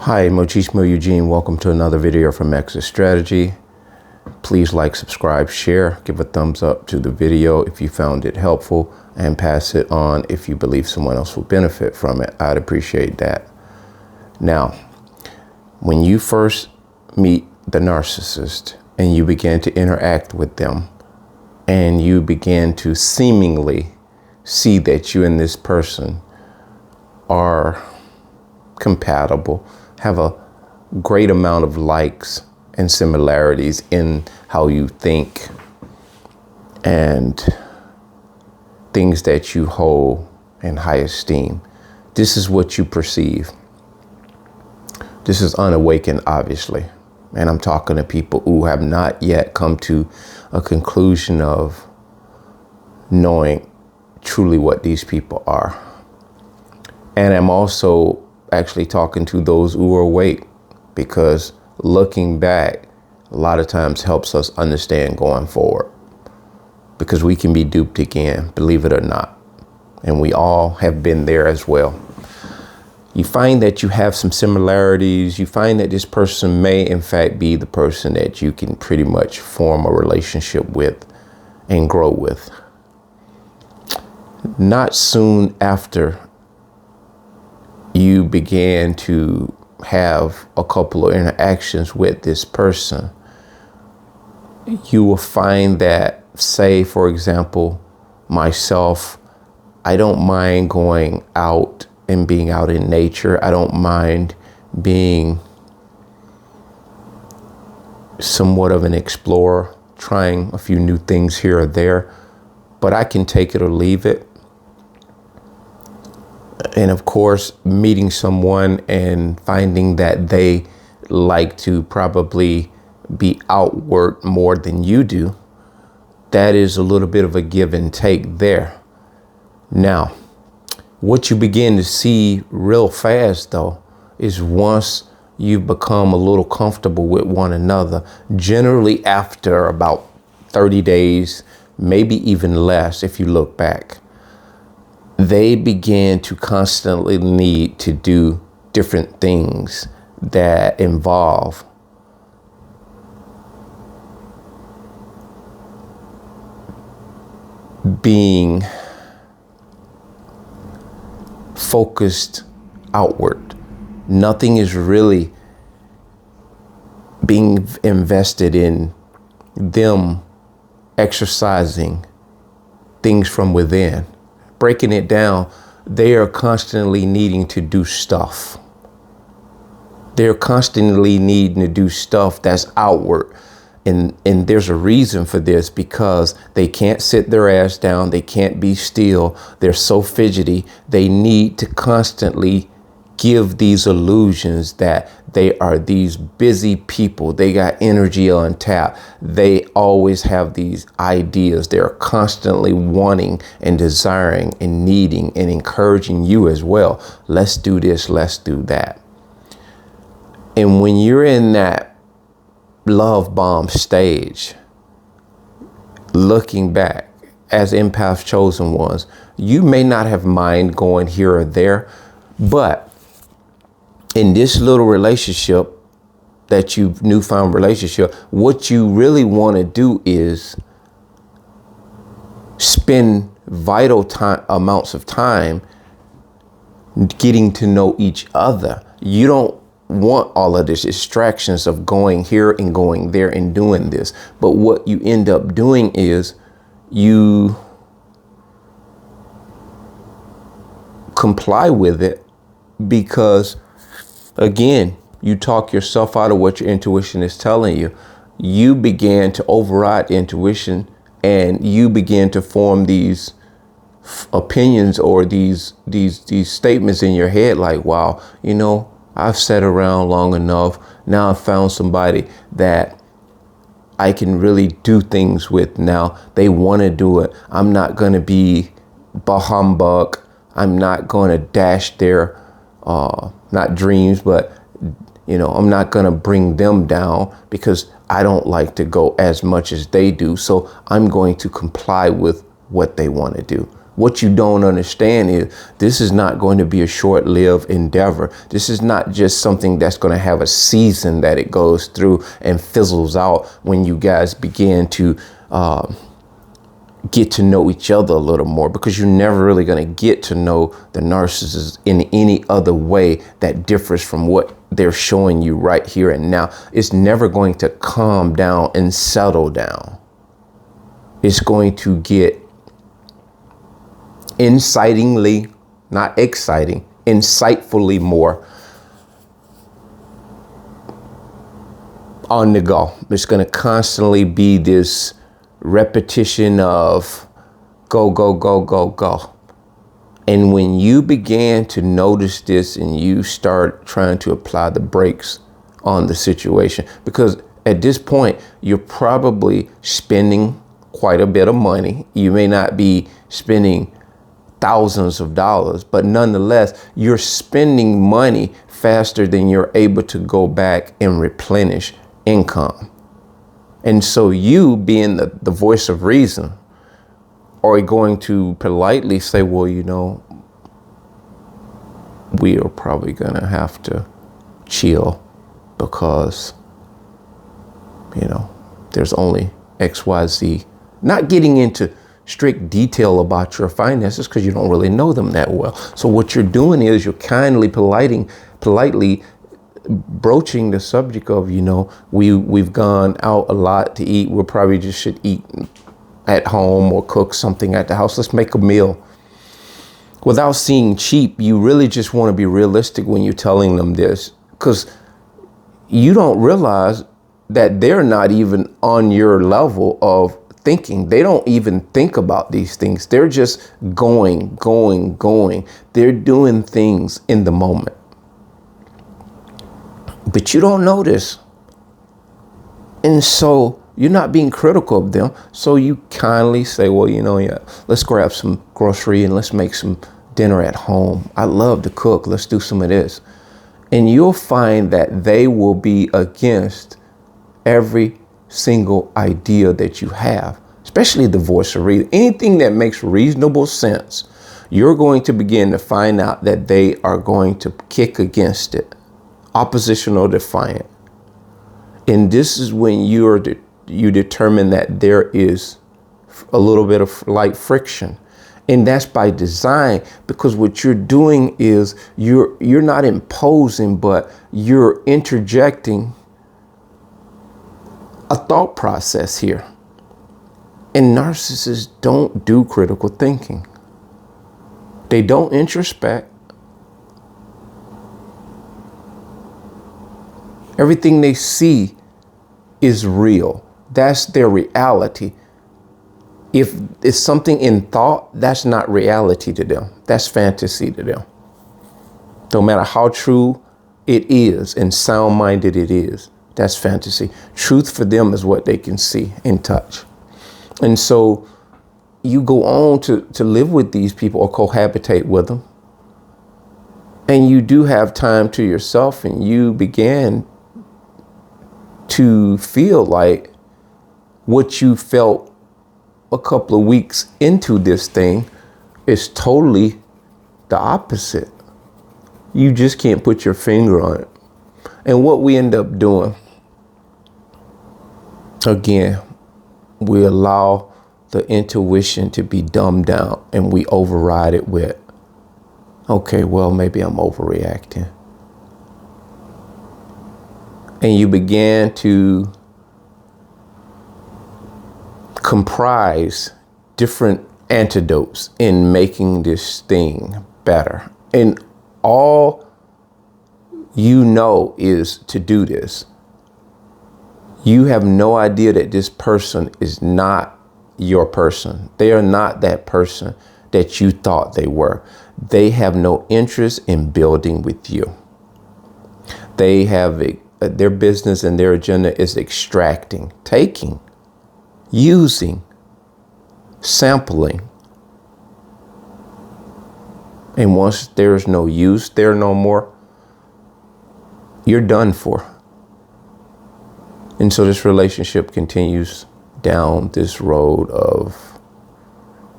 Hi, Mochismo Eugene. Welcome to another video from Exit Strategy. Please like, subscribe, share, give a thumbs up to the video if you found it helpful, and pass it on if you believe someone else will benefit from it. I'd appreciate that. Now, when you first meet the narcissist and you begin to interact with them and you begin to seemingly see that you and this person are compatible, have a great amount of likes and similarities in how you think and things that you hold in high esteem. This is what you perceive. This is unawakened, obviously. And I'm talking to people who have not yet come to a conclusion of knowing truly what these people are. And I'm also actually talking to those who are awake, because looking back a lot of times helps us understand going forward, because we can be duped again, believe it or not. And we all have been there as well. You find that you have some similarities. You find that this person may in fact be the person that you can pretty much form a relationship with and grow with. Not soon after you began to have a couple of interactions with this person, you will find that, say, for example, myself, I don't mind going out and being out in nature. I don't mind being somewhat of an explorer, trying a few new things here or there, but I can take it or leave it. And of course, meeting someone and finding that they like to probably be outward more than you do, that is a little bit of a give and take there. Now, what you begin to see real fast, though, is once you become a little comfortable with one another, generally after about 30 days, maybe even less if you look back, they begin to constantly need to do different things that involve being focused outward. Nothing is really being invested in them exercising things from within. Breaking it down, they are constantly needing to do stuff. They're constantly needing to do stuff that's outward. And there's a reason for this, because they can't sit their ass down. They can't be still. They're so fidgety. They need to constantly give these illusions that they are these busy people. They got energy on tap. They always have these ideas. They're constantly wanting and desiring and needing and encouraging you as well. Let's do this. Let's do that. And when you're in that love bomb stage, looking back as empath chosen ones, you may not have mind going here or there, but in this little relationship, that you newfound relationship, what you really want to do is spend vital amounts of time getting to know each other. You don't want all of this distractions of going here and going there and doing this. But what you end up doing is you comply with it, because again, you talk yourself out of what your intuition is telling you. You began to override intuition, and you begin to form these opinions or these statements in your head like, wow, you know, I've sat around long enough. Now I've found somebody that I can really do things with. Now they want to do it. I'm not going to be bah humbug. I'm not going to dash their not dreams, but, you know, I'm not going to bring them down, because I don't like to go as much as they do. So I'm going to comply with what they want to do. What you don't understand is this is not going to be a short-lived endeavor. This is not just something that's going to have a season that it goes through and fizzles out when you guys begin to get to know each other a little more, because you're never really going to get to know the narcissist in any other way that differs from what they're showing you right here and now. It's never going to calm down and settle down. It's going to get incitingly, not exciting, insightfully more on the go. It's going to constantly be this repetition of go, go, go, go, go. And when you began to notice this and you start trying to apply the brakes on the situation, because at this point, you're probably spending quite a bit of money. You may not be spending thousands of dollars, but nonetheless, you're spending money faster than you're able to go back and replenish income. And so you, being the voice of reason, are going to politely say, well, you know, we are probably going to have to chill because, you know, there's only XYZ. Not getting into strict detail about your finances because you don't really know them that well. So what you're doing is you're kindly, politely broaching the subject of, you know, we've gone out a lot to eat. We probably just should eat at home or cook something at the house. Let's make a meal. Without seeming cheap, you really just want to be realistic when you're telling them this, because you don't realize that they're not even on your level of thinking. They don't even think about these things. They're just going. They're doing things in the moment. But you don't notice. And so you're not being critical of them. So you kindly say, well, you know, yeah, let's grab some grocery and let's make some dinner at home. I love to cook. Let's do some of this. And you'll find that they will be against every single idea that you have, especially the voice of reason. Anything that makes reasonable sense, you're going to begin to find out that they are going to kick against it. Oppositional, defiant. And this is when you determine that there is a little bit of light friction. And that's by design, because what you're doing is you're not imposing, but you're interjecting a thought process here. And narcissists don't do critical thinking. They don't introspect. Everything they see is real. That's their reality. If it's something in thought, that's not reality to them. That's fantasy to them. No matter how true it is and sound-minded it is, that's fantasy. Truth for them is what they can see and touch. And so you go on to live with these people or cohabitate with them. And you do have time to yourself, and you began to feel like what you felt a couple of weeks into this thing is totally the opposite. You just can't put your finger on it. And what we end up doing, again, we allow the intuition to be dumbed down and we override it with, okay, well, maybe I'm overreacting. And you began to comprise different antidotes in making this thing better. And all you know is to do this. You have no idea that this person is not your person. They are not that person that you thought they were. They have no interest in building with you. They have their business and their agenda is extracting, taking, using, sampling. And once there's no use there no more, you're done for. And so this relationship continues down this road of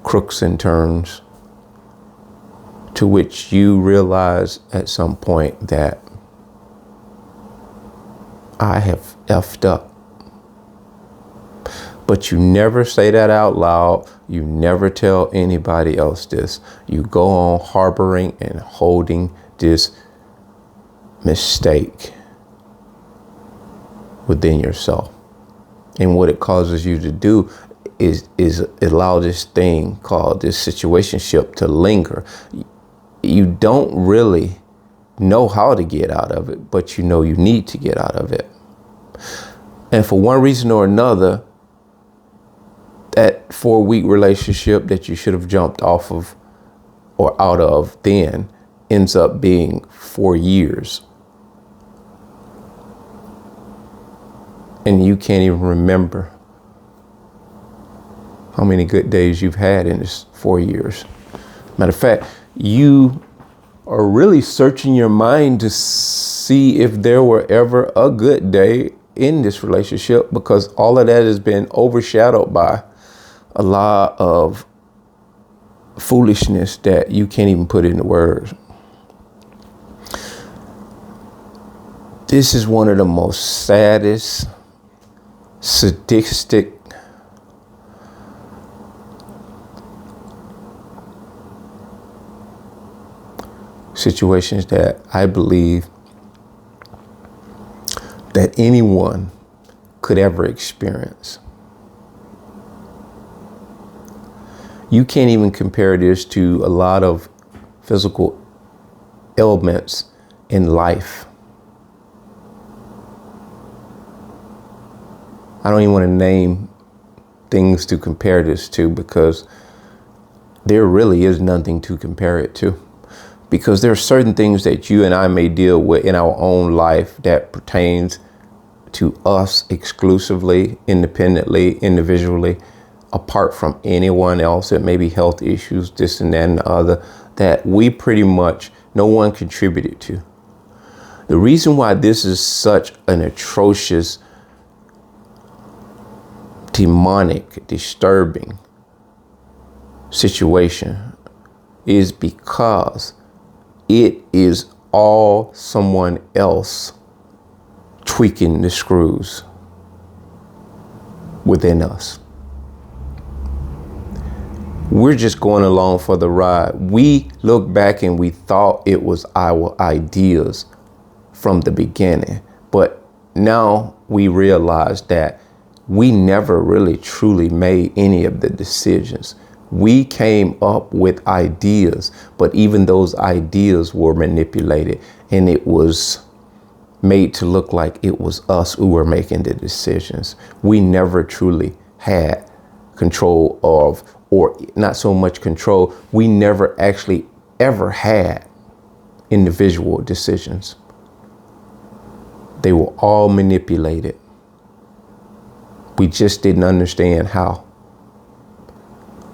crooks and turns, to which you realize at some point that I have effed up. But you never say that out loud. You never tell anybody else this. You go on harboring and holding this mistake within yourself. And what it causes you to do is allow this thing called this situationship to linger. You don't really know how to get out of it, but you know you need to get out of it. And for one reason or another, that 4-week relationship that you should have jumped off of or out of then ends up being 4 years. And you can't even remember how many good days you've had in this 4 years. Matter of fact, you are really searching your mind to see if there were ever a good day in this relationship, because all of that has been overshadowed by a lot of foolishness that you can't even put into words. This is one of the most saddest, sadistic, situations that I believe that anyone could ever experience. You can't even compare this to a lot of physical ailments in life. I don't even want to name things to compare this to, because there really is nothing to compare it to. Because there are certain things that you and I may deal with in our own life that pertains to us exclusively, independently, individually, apart from anyone else. It may be health issues, this and that and the other, that we pretty much, no one contributed to. The reason why this is such an atrocious, demonic, disturbing situation is because it is all someone else tweaking the screws within us. We're just going along for the ride. We look back and we thought it was our ideas from the beginning, but now we realize that we never really truly made any of the decisions. We came up with ideas, but even those ideas were manipulated, and it was made to look like it was us who were making the decisions. We never truly had control of, or not so much control, we never actually ever had individual decisions. They were all manipulated. We just didn't understand how.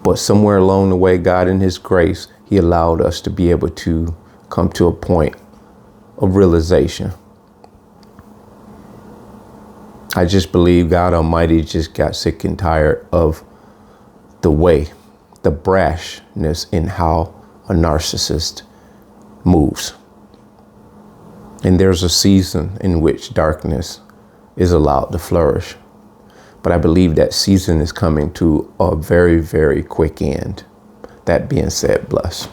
But somewhere along the way, God in his grace, he allowed us to be able to come to a point of realization. I just believe God Almighty just got sick and tired of the way, the brashness in how a narcissist moves. And there's a season in which darkness is allowed to flourish. But I believe that season is coming to a very, very quick end. That being said, bless.